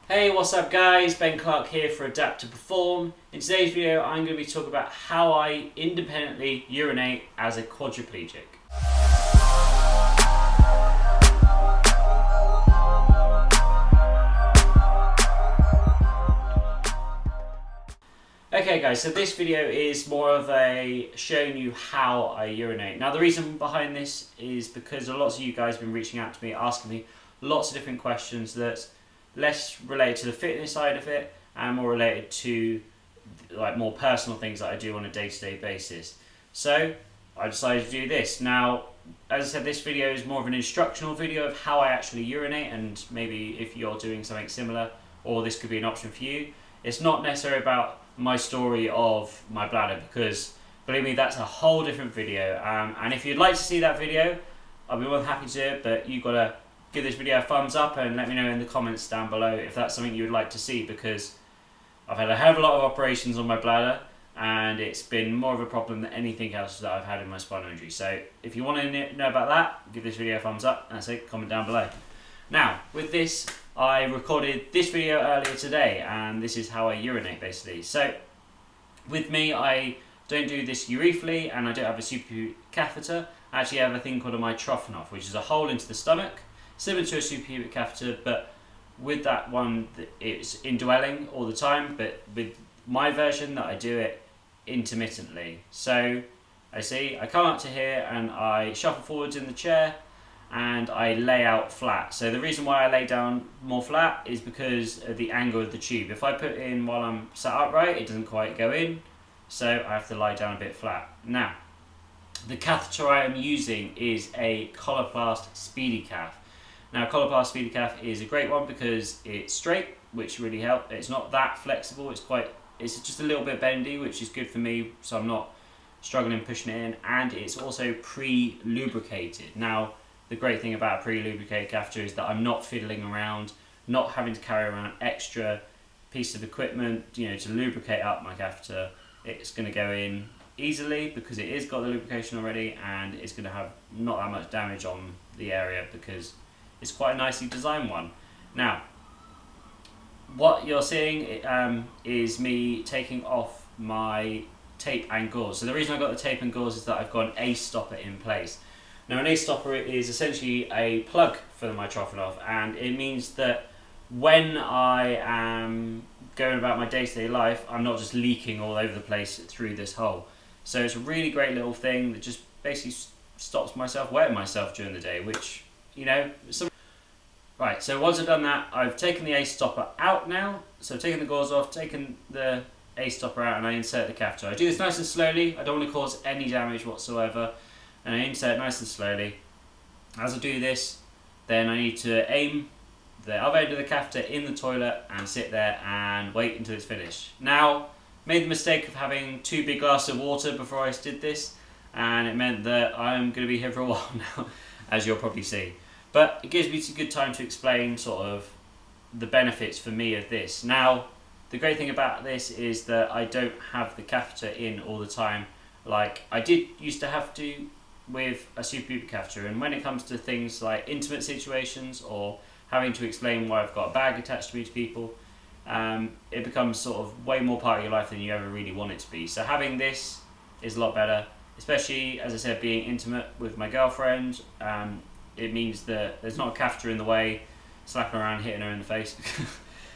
Hey, what's up guys? Ben Clark here for Adapt to Perform. In today's video I'm going to be talking about how I independently urinate as a quadriplegic. Okay guys, so this video is more of a showing you how I urinate. Now the reason behind this is because lots of you guys have been reaching out to me, asking me lots of different questions that's less related to the fitness side of it and more related to like more personal things that I do on a day-to-day basis. So I decided to do this. Now, as I said, this video is more of an instructional video of how I actually urinate, and maybe if you're doing something similar, or this could be an option for you. It's not necessarily about my story of my bladder, because believe me, that's a whole different video. And if you'd like to see that video, I'll be more than happy to do it, but you've got to give this video a thumbs up and let me know in the comments down below if that's something you would like to see, because I've had a hell of a lot of operations on my bladder and it's been more of a problem than anything else that I've had in my spinal injury. So if you want to know about that, give this video a thumbs up, and that's it, comment down below. Now, with this, I recorded this video earlier today, and this is how I urinate basically. So with me, I don't do this urethally and I don't have a suprapubic catheter. I actually have a thing called a mitrophanol, which is a hole into the stomach, similar to a suprapubic catheter, but with that one, it's indwelling all the time, but with my version that I do it intermittently. So I come up to here and I shuffle forwards in the chair and I lay out flat. So the reason why I lay down more flat is because of the angle of the tube. If I put it in while I'm sat upright, it doesn't quite go in, so I have to lie down a bit flat. Now, the catheter I am using is a Coloplast SpeediCath. Now, Coloplast SpeediCath is a great one because it's straight, which really helps. It's not that flexible, it's just a little bit bendy, which is good for me, so I'm not struggling pushing it in, and it's also pre-lubricated. Now, the great thing about a pre-lubricated catheter is that I'm not fiddling around, not having to carry around extra piece of equipment, to lubricate up my catheter. It's going to go in easily because it has got the lubrication already, and it's going to have not that much damage on the area because it's quite a nicely designed one. Now, what you're seeing is me taking off my tape and gauze. So the reason I got the tape and gauze is that I've got an ACE stopper in place. Now, an ACE stopper is essentially a plug for the mitrophanol, and it means that when I am going about my day-to-day life, I'm not just leaking all over the place through this hole. So it's a really great little thing that just basically stops myself wetting myself during the day, which, Right, so once I've done that, I've taken the ACE stopper out now. So I've taken the gauze off, taken the ACE stopper out, and I insert the catheter. I do this nice and slowly. I don't want to cause any damage whatsoever. And I insert nice and slowly. As I do this, then I need to aim the other end of the catheter in the toilet and sit there and wait until it's finished. Now, made the mistake of having 2 big glasses of water before I did this, and it meant that I'm going to be here for a while now, as you'll probably see. But it gives me a good time to explain sort of the benefits for me of this. Now, the great thing about this is that I don't have the catheter in all the time like I did used to have to with a suprapubic catheter. And when it comes to things like intimate situations or having to explain why I've got a bag attached to me to people, it becomes sort of way more part of your life than you ever really want it to be. So having this is a lot better, especially, as I said, being intimate with my girlfriend. It means that there's not a catheter in the way, slapping around, hitting her in the face.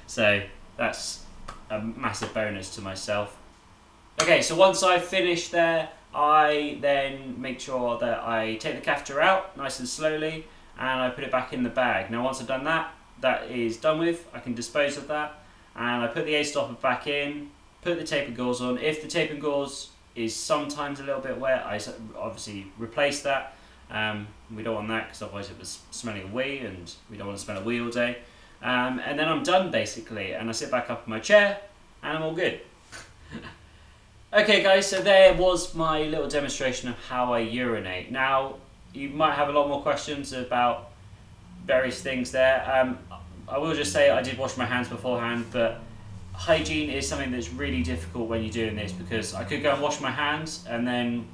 So that's a massive bonus to myself. Okay, so once I've finished there, I then make sure that I take the catheter out nice and slowly and I put it back in the bag. Now once I've done that, that is done with. I can dispose of that, and I put the ACE stopper back in, put the tape and gauze on. If the tape and gauze is sometimes a little bit wet, I obviously replace that. We don't want that because otherwise it was smelling a wee, and we don't want to smell a wee all day. And then I'm done basically, and I sit back up in my chair and I'm all good. Okay guys, so there was my little demonstration of how I urinate. Now, you might have a lot more questions about various things there. I will just say I did wash my hands beforehand, but hygiene is something that's really difficult when you're doing this, because I could go and wash my hands and then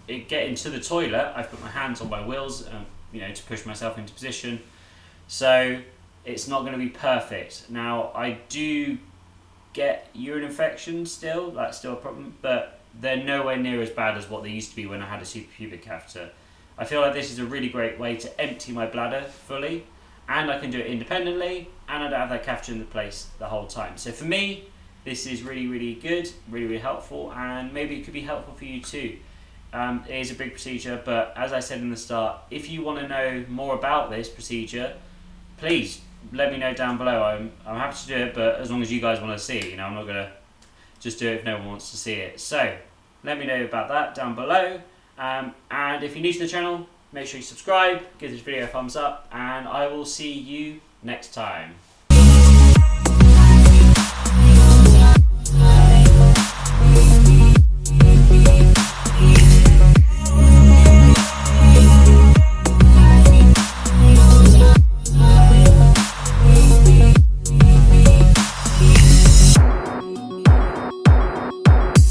get into the toilet. I've put my hands on my wheels, to push myself into position. So it's not going to be perfect. Now, I do get urine infections still, that's still a problem, but they're nowhere near as bad as what they used to be when I had a suprapubic catheter. I feel like this is a really great way to empty my bladder fully, and I can do it independently, and I don't have that catheter in the place the whole time. So for me, this is really, really good, really, really helpful, and maybe it could be helpful for you too. It is a big procedure, but as I said in the start, if you want to know more about this procedure, please let me know down below. I'm happy to do it, but as long as you guys want to see it, I'm not going to just do it if no one wants to see it. So let me know about that down below. And if you're new to the channel, make sure you subscribe, give this video a thumbs up, and I will see you next time.